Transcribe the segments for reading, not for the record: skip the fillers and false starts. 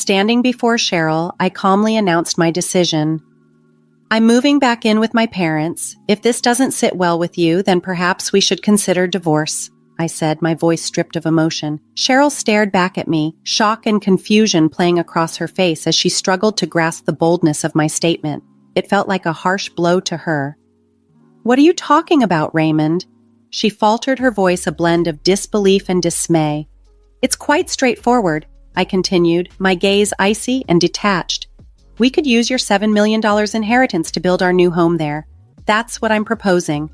Standing before Cheryl, I calmly announced my decision. I'm moving back in with my parents. If this doesn't sit well with you, then perhaps we should consider divorce, I said, my voice stripped of emotion. Cheryl stared back at me, shock and confusion playing across her face as she struggled to grasp the boldness of my statement. It felt like a harsh blow to her. What are you talking about, Raymond? She faltered, her voice a blend of disbelief and dismay. It's quite straightforward, I continued, my gaze icy and detached. We could use your $7 million inheritance to build our new home there. That's what I'm proposing.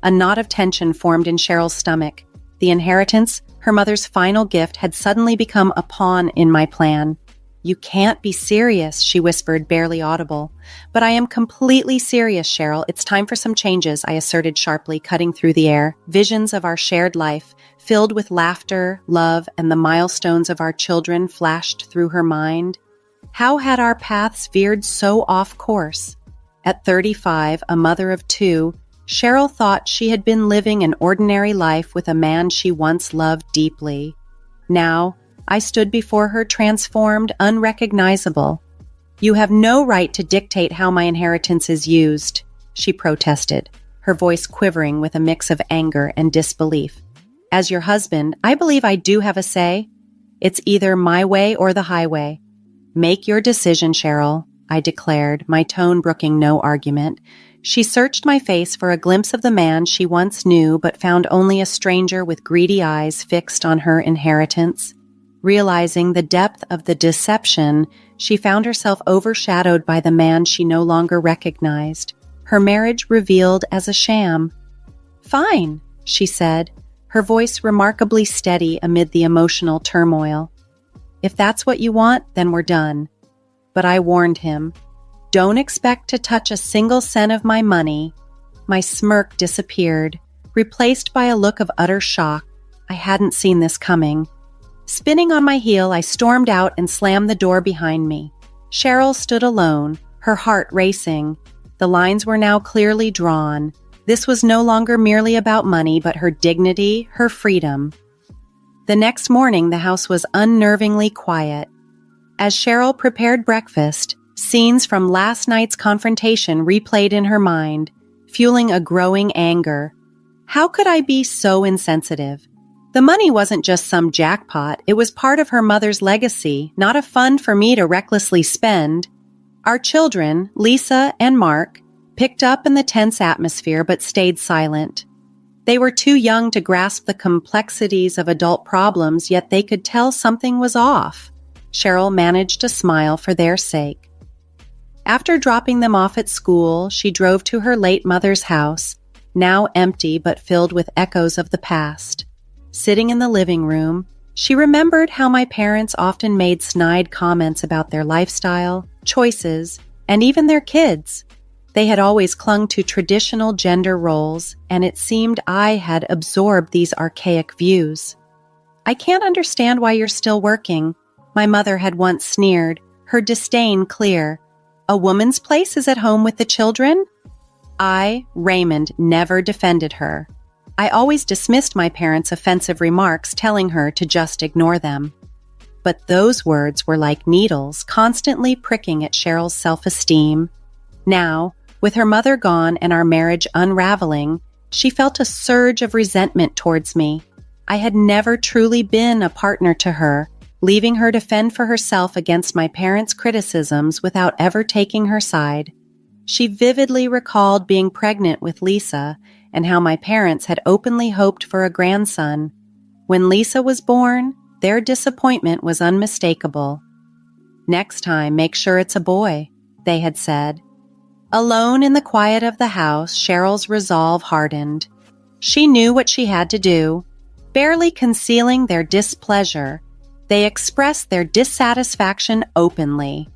A knot of tension formed in Cheryl's stomach. The inheritance, her mother's final gift, had suddenly become a pawn in my plan. You can't be serious, she whispered, barely audible. But I am completely serious, Cheryl. It's time for some changes, I asserted sharply, cutting through the air. Visions of our shared life, filled with laughter, love, and the milestones of our children flashed through her mind. How had our paths veered so off course? At 35, a mother of two, Cheryl thought she had been living an ordinary life with a man she once loved deeply. Now, I stood before her transformed, unrecognizable. You have no right to dictate how my inheritance is used, she protested, her voice quivering with a mix of anger and disbelief. As your husband, I believe I do have a say. It's either my way or the highway. Make your decision, Cheryl, I declared, my tone brooking no argument. She searched my face for a glimpse of the man she once knew but found only a stranger with greedy eyes fixed on her inheritance. Realizing the depth of the deception, she found herself overshadowed by the man she no longer recognized, her marriage revealed as a sham. Fine, she said, her voice remarkably steady amid the emotional turmoil. If that's what you want, then we're done. But I warned him, don't expect to touch a single cent of my money. My smirk disappeared, replaced by a look of utter shock. I hadn't seen this coming. Spinning on my heel, I stormed out and slammed the door behind me. Cheryl stood alone, her heart racing. The lines were now clearly drawn. This was no longer merely about money, but her dignity, her freedom. The next morning, the house was unnervingly quiet. As Cheryl prepared breakfast, scenes from last night's confrontation replayed in her mind, fueling a growing anger. How could I be so insensitive? The money wasn't just some jackpot, it was part of her mother's legacy, not a fund for me to recklessly spend. Our children, Lisa and Mark, picked up in the tense atmosphere but stayed silent. They were too young to grasp the complexities of adult problems, yet they could tell something was off. Cheryl managed to smile for their sake. After dropping them off at school, she drove to her late mother's house, now empty but filled with echoes of the past. Sitting in the living room, she remembered how my parents often made snide comments about their lifestyle, choices, and even their kids. They had always clung to traditional gender roles, and it seemed I had absorbed these archaic views. I can't understand why you're still working, my mother had once sneered, her disdain clear. A woman's place is at home with the children? I, Raymond, never defended her. I always dismissed my parents' offensive remarks, telling her to just ignore them. But those words were like needles, constantly pricking at Cheryl's self-esteem. Now, with her mother gone and our marriage unraveling, she felt a surge of resentment towards me. I had never truly been a partner to her, leaving her to fend for herself against my parents' criticisms without ever taking her side. She vividly recalled being pregnant with Lisa and how my parents had openly hoped for a grandson. When Lisa was born, their disappointment was unmistakable. Next time, make sure it's a boy, they had said. Alone in the quiet of the house, Cheryl's resolve hardened. She knew what she had to do. Barely concealing their displeasure, they expressed their dissatisfaction openly.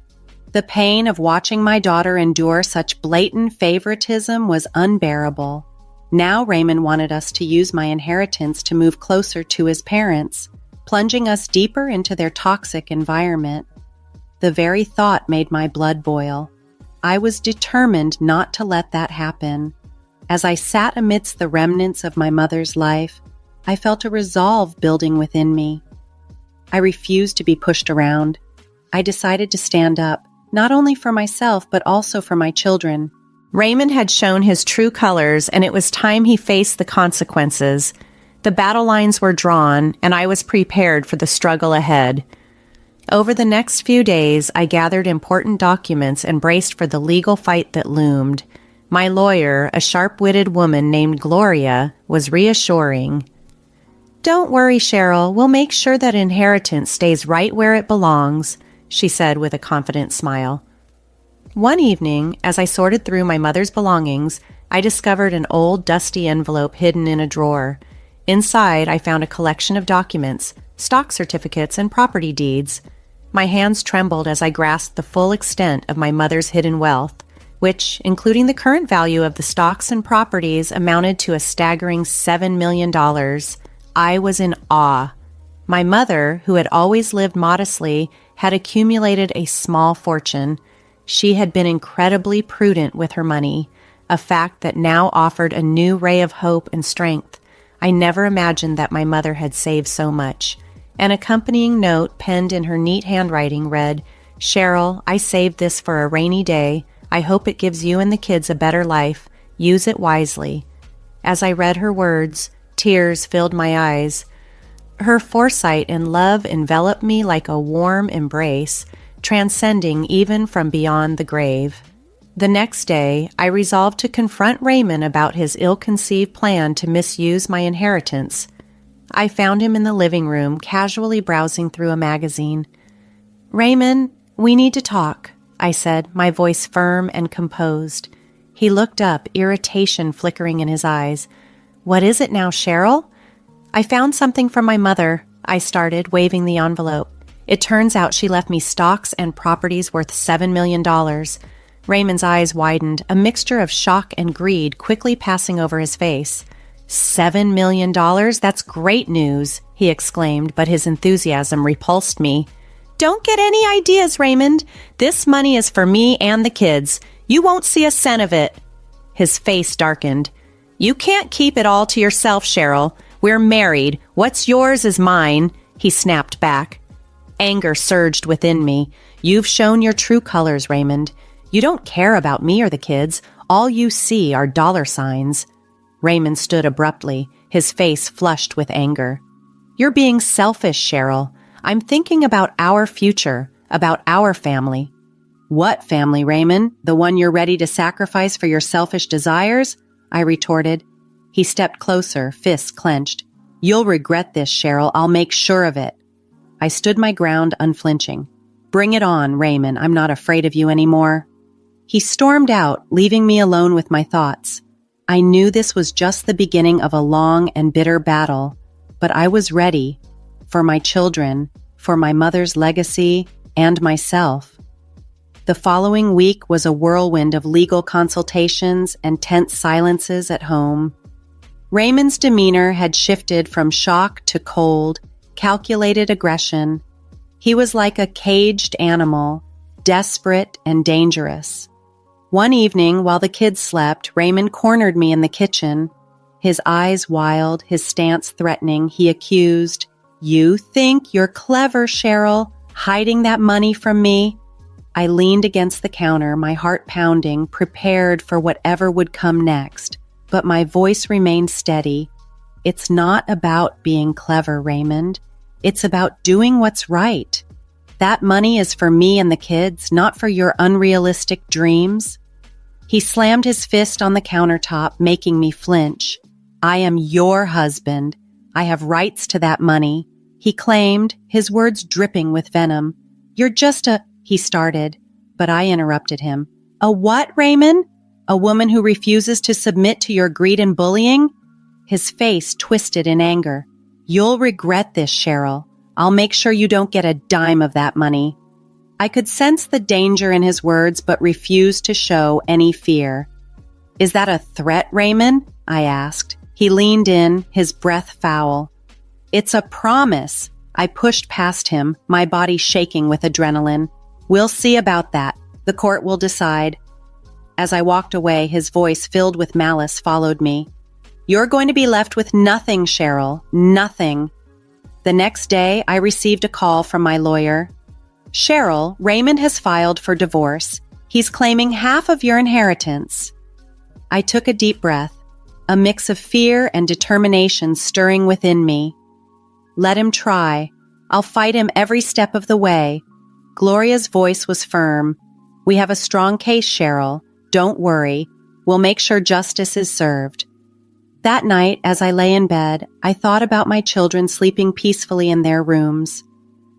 The pain of watching my daughter endure such blatant favoritism was unbearable. Now Raymond wanted us to use my inheritance to move closer to his parents, plunging us deeper into their toxic environment. The very thought made my blood boil. I was determined not to let that happen. As I sat amidst the remnants of my mother's life, I felt a resolve building within me. I refused to be pushed around. I decided to stand up, not only for myself, but also for my children. Raymond had shown his true colors, and it was time he faced the consequences. The battle lines were drawn, and I was prepared for the struggle ahead. Over the next few days, I gathered important documents and braced for the legal fight that loomed. My lawyer, a sharp-witted woman named Gloria, was reassuring. "Don't worry, Cheryl. We'll make sure that inheritance stays right where it belongs," she said with a confident smile. One evening, as I sorted through my mother's belongings, I discovered an old, dusty envelope hidden in a drawer. Inside, I found a collection of documents, stock certificates, and property deeds. My hands trembled as I grasped the full extent of my mother's hidden wealth, which, including the current value of the stocks and properties, amounted to a staggering $7 million. I was in awe. My mother, who had always lived modestly, had accumulated a small fortune. She had been incredibly prudent with her money, a fact that now offered a new ray of hope and strength. I never imagined that my mother had saved so much. An accompanying note penned in her neat handwriting read, "Cheryl, I saved this for a rainy day. I hope it gives you and the kids a better life. Use it wisely." As I read her words, tears filled my eyes. Her foresight and love enveloped me like a warm embrace, transcending even from beyond the grave. The next day, I resolved to confront Raymond about his ill-conceived plan to misuse my inheritance. I found him in the living room, casually browsing through a magazine. "Raymond, we need to talk," I said, my voice firm and composed. He looked up, irritation flickering in his eyes. "What is it now, Cheryl?" "I found something from my mother," I started, waving the envelope. "It turns out she left me stocks and properties worth $7 million. Raymond's eyes widened, a mixture of shock and greed quickly passing over his face. $7 million? That's great news, he exclaimed, but his enthusiasm repulsed me. "Don't get any ideas, Raymond. This money is for me and the kids. You won't see a cent of it." His face darkened. "You can't keep it all to yourself, Cheryl. We're married. What's yours is mine," he snapped back. Anger surged within me. "You've shown your true colors, Raymond. You don't care about me or the kids. All you see are dollar signs." Raymond stood abruptly, his face flushed with anger. "You're being selfish, Cheryl. I'm thinking about our future, about our family." "What family, Raymond? The one you're ready to sacrifice for your selfish desires?" I retorted. He stepped closer, fists clenched. "You'll regret this, Cheryl. I'll make sure of it." I stood my ground, unflinching. "Bring it on, Raymond. I'm not afraid of you anymore." He stormed out, leaving me alone with my thoughts. I knew this was just the beginning of a long and bitter battle, but I was ready. For my children, for my mother's legacy, and myself. The following week was a whirlwind of legal consultations and tense silences at home. Raymond's demeanor had shifted from shock to cold, calculated aggression. He was like a caged animal, desperate and dangerous. One evening, while the kids slept, Raymond cornered me in the kitchen. His eyes wild, his stance threatening, he accused, "You think you're clever, Cheryl, hiding that money from me?" I leaned against the counter, my heart pounding, prepared for whatever would come next. But my voice remained steady. "It's not about being clever, Raymond. It's about doing what's right. That money is for me and the kids, not for your unrealistic dreams." He slammed his fist on the countertop, making me flinch. "I am your husband. I have rights to that money," he claimed, his words dripping with venom. "You're just a—" he started, but I interrupted him. "A what, Raymond? A woman who refuses to submit to your greed and bullying?" His face twisted in anger. "You'll regret this, Cheryl. I'll make sure you don't get a dime of that money." I could sense the danger in his words, but refused to show any fear. "Is that a threat, Raymond?" I asked. He leaned in, his breath foul. "It's a promise." I pushed past him, my body shaking with adrenaline. "We'll see about that. The court will decide." As I walked away, his voice filled with malice followed me. "You're going to be left with nothing, Cheryl. Nothing." The next day, I received a call from my lawyer. Cheryl, Raymond has filed for divorce. He's claiming half of your inheritance. I took a deep breath, a mix of fear and determination stirring within me. Let him try. I'll fight him every step of the way. Gloria's voice was firm. We have a strong case, Cheryl. Don't worry. We'll make sure justice is served. That night, as I lay in bed, I thought about my children sleeping peacefully in their rooms.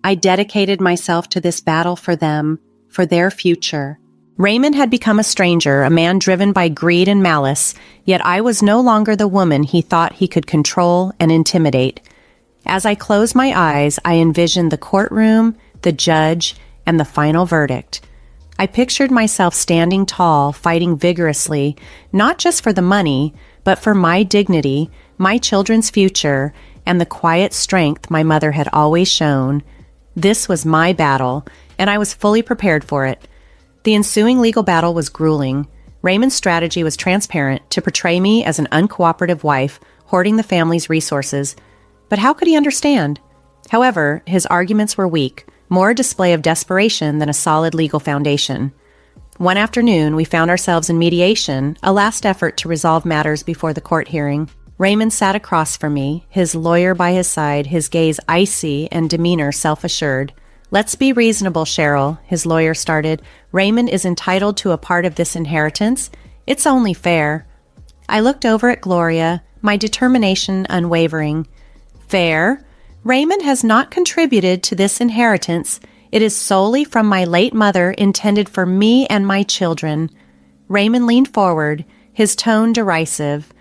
I dedicated myself to this battle for them, for their future. Raymond had become a stranger, a man driven by greed and malice, yet I was no longer the woman he thought he could control and intimidate. As I closed my eyes, I envisioned the courtroom, the judge, and the final verdict. I pictured myself standing tall, fighting vigorously, not just for the money, but for my dignity, my children's future, and the quiet strength my mother had always shown. This was my battle, and I was fully prepared for it. The ensuing legal battle was grueling. Raymond's strategy was transparent, to portray me as an uncooperative wife, hoarding the family's resources. But how could he understand? However, his arguments were weak, more a display of desperation than a solid legal foundation. One afternoon, we found ourselves in mediation, a last effort to resolve matters before the court hearing. Raymond sat across from me, his lawyer by his side, his gaze icy and demeanor self-assured. "Let's be reasonable, Cheryl," his lawyer started. "Raymond is entitled to a part of this inheritance. It's only fair." I looked over at Gloria, my determination unwavering. "Fair? Raymond has not contributed to this inheritance. It is solely from my late mother, intended for me and my children." Raymond leaned forward, his tone derisive.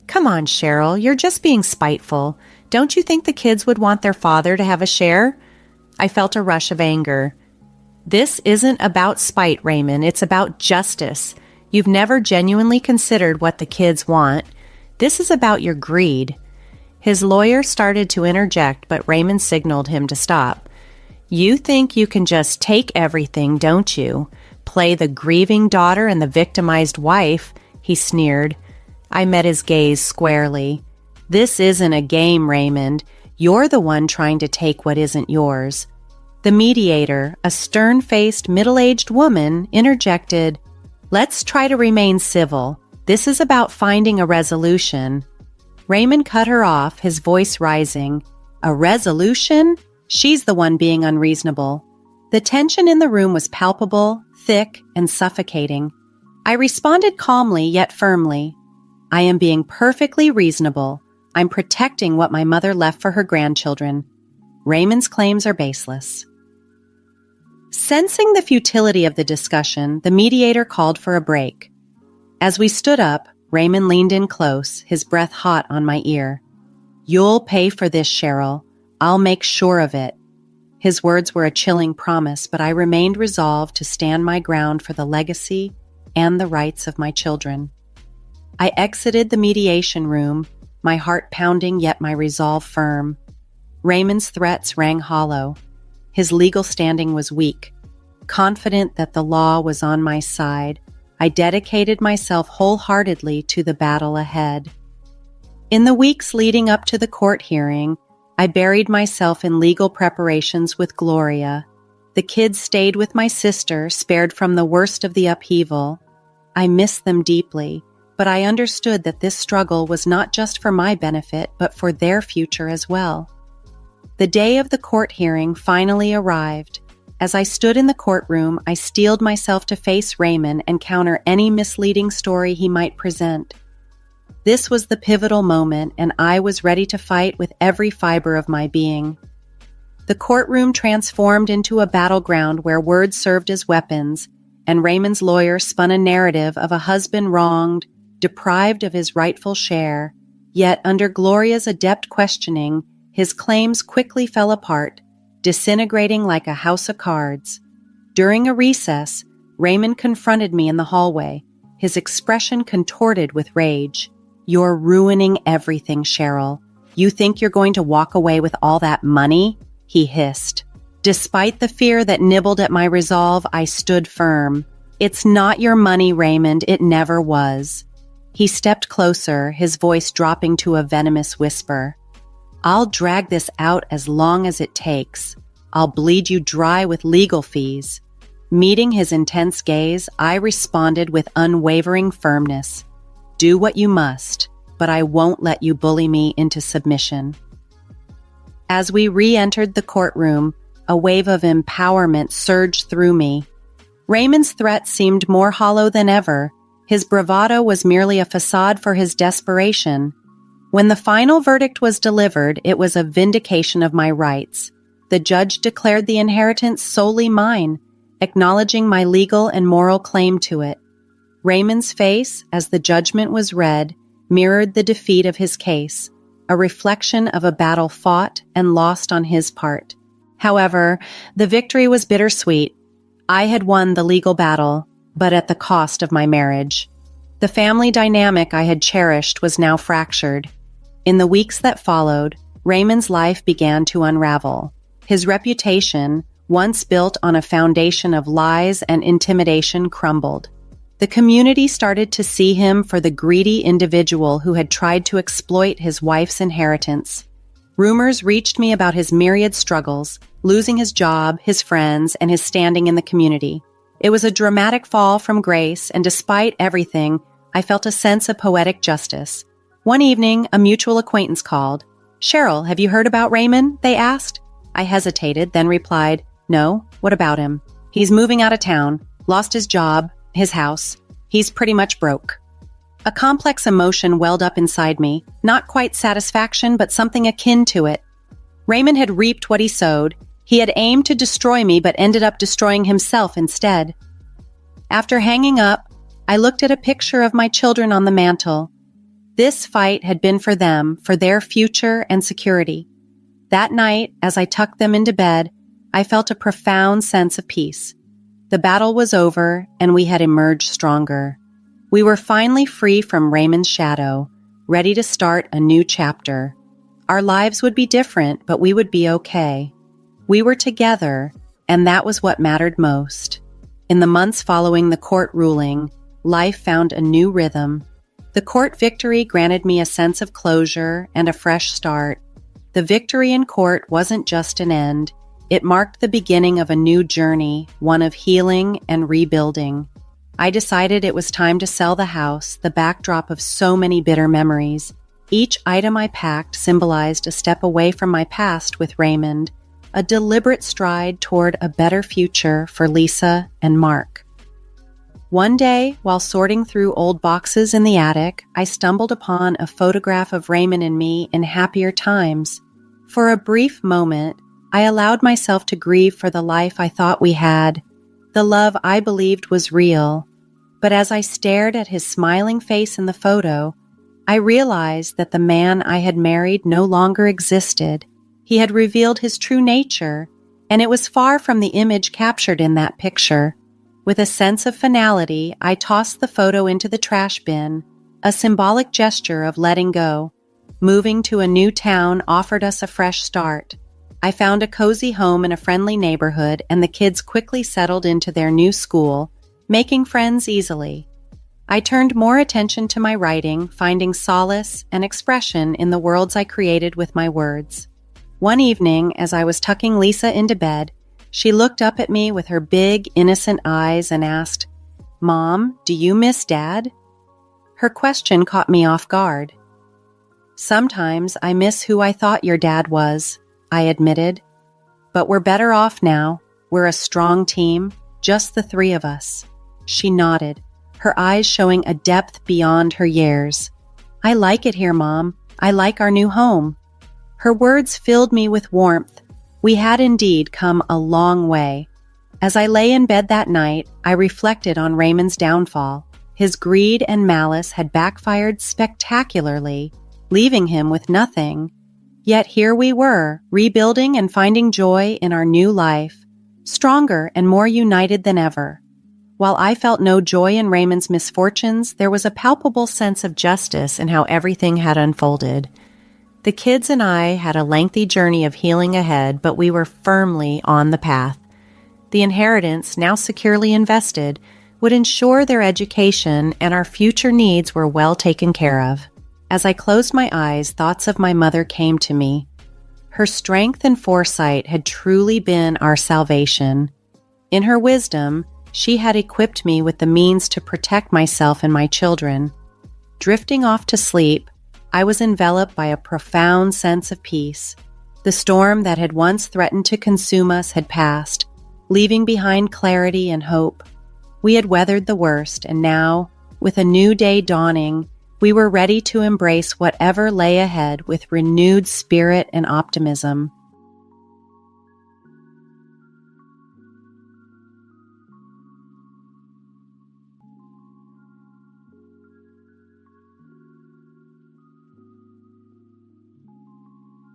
"Come on, Cheryl, you're just being spiteful. Don't you think the kids would want their father to have a share?" I felt a rush of anger. "This isn't about spite, Raymond. It's about justice. You've never genuinely considered what the kids want. This is about your greed." His lawyer started to interject, but Raymond signaled him to stop. "You think you can just take everything, don't you? Play the grieving daughter and the victimized wife," he sneered. I met his gaze squarely. "This isn't a game, Raymond. You're the one trying to take what isn't yours." The mediator, a stern-faced, middle-aged woman, interjected, "Let's try to remain civil. This is about finding a resolution." Raymond cut her off, his voice rising. "A resolution? She's the one being unreasonable." The tension in the room was palpable, thick, and suffocating. I responded calmly yet firmly. "I am being perfectly reasonable. I'm protecting what my mother left for her grandchildren. Raymond's claims are baseless." Sensing the futility of the discussion, the mediator called for a break. As we stood up, Raymond leaned in close, his breath hot on my ear. "You'll pay for this, Cheryl. I'll make sure of it." His words were a chilling promise, but I remained resolved to stand my ground for the legacy and the rights of my children. I exited the mediation room, my heart pounding yet my resolve firm. Raymond's threats rang hollow. His legal standing was weak. Confident that the law was on my side, I dedicated myself wholeheartedly to the battle ahead. In the weeks leading up to the court hearing, I buried myself in legal preparations with Gloria. The kids stayed with my sister, spared from the worst of the upheaval. I missed them deeply, but I understood that this struggle was not just for my benefit, but for their future as well. The day of the court hearing finally arrived. As I stood in the courtroom, I steeled myself to face Raymond and counter any misleading story he might present. This was the pivotal moment, and I was ready to fight with every fiber of my being. The courtroom transformed into a battleground where words served as weapons, and Raymond's lawyer spun a narrative of a husband wronged, deprived of his rightful share. Yet, under Gloria's adept questioning, his claims quickly fell apart, disintegrating like a house of cards. During a recess, Raymond confronted me in the hallway, his expression contorted with rage. "You're ruining everything, Cheryl. You think you're going to walk away with all that money?" he hissed. Despite the fear that nibbled at my resolve, I stood firm. "It's not your money, Raymond. It never was." He stepped closer, his voice dropping to a venomous whisper. "I'll drag this out as long as it takes. I'll bleed you dry with legal fees." Meeting his intense gaze, I responded with unwavering firmness. "Do what you must, but I won't let you bully me into submission." As we re-entered the courtroom, a wave of empowerment surged through me. Raymond's threat seemed more hollow than ever. His bravado was merely a facade for his desperation. When the final verdict was delivered, it was a vindication of my rights. The judge declared the inheritance solely mine, acknowledging my legal and moral claim to it. Raymond's face, as the judgment was read, mirrored the defeat of his case, a reflection of a battle fought and lost on his part. However, the victory was bittersweet. I had won the legal battle, but at the cost of my marriage. The family dynamic I had cherished was now fractured. In the weeks that followed, Raymond's life began to unravel. His reputation, once built on a foundation of lies and intimidation, crumbled. The community started to see him for the greedy individual who had tried to exploit his wife's inheritance. Rumors reached me about his myriad struggles, losing his job, his friends, and his standing in the community. It was a dramatic fall from grace, and despite everything, I felt a sense of poetic justice. One evening, a mutual acquaintance called. "Cheryl, have you heard about Raymond?" they asked. I hesitated, then replied, "No, what about him?" "He's moving out of town, lost his job, his house. He's pretty much broke." A complex emotion welled up inside me, not quite satisfaction, but something akin to it. Raymond had reaped what he sowed. He had aimed to destroy me, but ended up destroying himself instead. After hanging up, I looked at a picture of my children on the mantel. This fight had been for them, for their future and security. That night, as I tucked them into bed, I felt a profound sense of peace. The battle was over, and we had emerged stronger. We were finally free from Raymond's shadow, ready to start a new chapter. Our lives would be different, but we would be okay. We were together, and that was what mattered most. In the months following the court ruling, life found a new rhythm. The court victory granted me a sense of closure and a fresh start. The victory in court wasn't just an end. It marked the beginning of a new journey, one of healing and rebuilding. I decided it was time to sell the house, the backdrop of so many bitter memories. Each item I packed symbolized a step away from my past with Raymond, a deliberate stride toward a better future for Lisa and Mark. One day, while sorting through old boxes in the attic, I stumbled upon a photograph of Raymond and me in happier times. For a brief moment, I allowed myself to grieve for the life I thought we had, the love I believed was real. But as I stared at his smiling face in the photo, I realized that the man I had married no longer existed. He had revealed his true nature, and it was far from the image captured in that picture. With a sense of finality, I tossed the photo into the trash bin, a symbolic gesture of letting go. Moving to a new town offered us a fresh start. I found a cozy home in a friendly neighborhood, and the kids quickly settled into their new school, making friends easily. I turned more attention to my writing, finding solace and expression in the worlds I created with my words. One evening, as I was tucking Lisa into bed, she looked up at me with her big, innocent eyes and asked, "Mom, do you miss Dad?" Her question caught me off guard. "Sometimes I miss who I thought your dad was," I admitted. "But we're better off now. We're a strong team, just the three of us." She nodded, her eyes showing a depth beyond her years. "I like it here, Mom. I like our new home." Her words filled me with warmth. We had indeed come a long way. As I lay in bed that night, I reflected on Raymond's downfall. His greed and malice had backfired spectacularly, leaving him with nothing. Yet here we were, rebuilding and finding joy in our new life, stronger and more united than ever. While I felt no joy in Raymond's misfortunes, there was a palpable sense of justice in how everything had unfolded. The kids and I had a lengthy journey of healing ahead, but we were firmly on the path. The inheritance, now securely invested, would ensure their education, and our future needs were well taken care of. As I closed my eyes, thoughts of my mother came to me. Her strength and foresight had truly been our salvation. In her wisdom, she had equipped me with the means to protect myself and my children. Drifting off to sleep, I was enveloped by a profound sense of peace. The storm that had once threatened to consume us had passed, leaving behind clarity and hope. We had weathered the worst, and now, with a new day dawning, we were ready to embrace whatever lay ahead with renewed spirit and optimism.